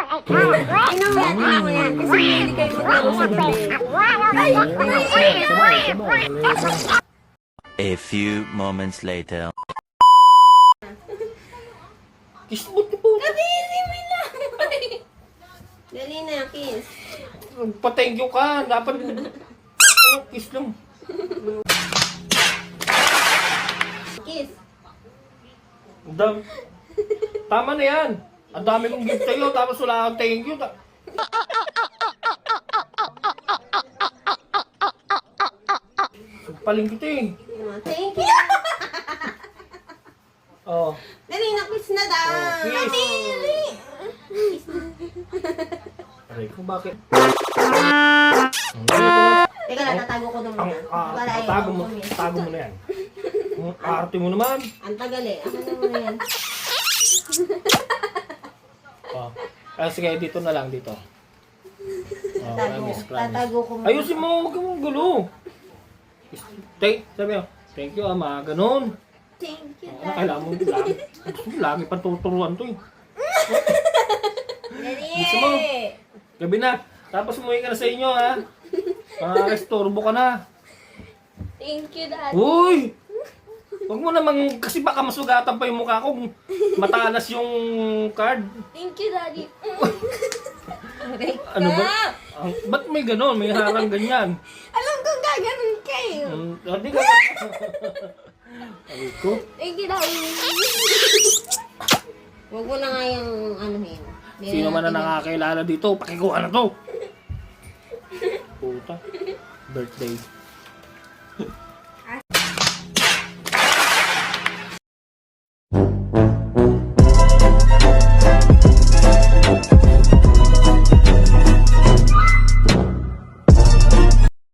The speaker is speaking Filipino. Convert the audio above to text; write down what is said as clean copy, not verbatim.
Tingnan mo yan. Kasi hindi kayo maglaro sa gabi. A few moments later. Kiss mo po. Easy mo lang. Dali na, kiss. Pa-thank you ka. Dapat kiss lang. Kiss. Tama na yan. Ang dami kong gift sa'yo, tapos wala kang thank you. Paling kita eh. Thank you. Oh. Dali na, kiss na daw. Kiss. Dali. Aray ko, bakit? Teka lang, tatago ko na muna. Para ayaw Tago mo na yan. Arte mo naman. Ang tagal eh. Ako na muna yan. Oh. Sige, dito na lang, dito. Oh, promise. Tatago ko muna. Ayusin mo, huwag mong gulo. Sabi mo, thank you ama, ganun. Thank you, Kailangan mo, lagi pa tuturuan to eh. Dali. Gusto mo? Gabi na. Tapos umuwi ka na sa inyo ha. Estorbo ka na. Thank you, Daddy. Uy! Huwag mo namang, kasi baka masugatan pa yung mukha ko. Matalas yung card. Thank you, Daddy. Ano ba? Ba't may ganon? May harang ganyan. Alam kong gaganon kayo. Hindi ka. Ay ko. Thank you, Daddy. Huwag mo na nga yung anuhin. Sino man na nakakilala dito, pakikuha na to. Puta. Birthday.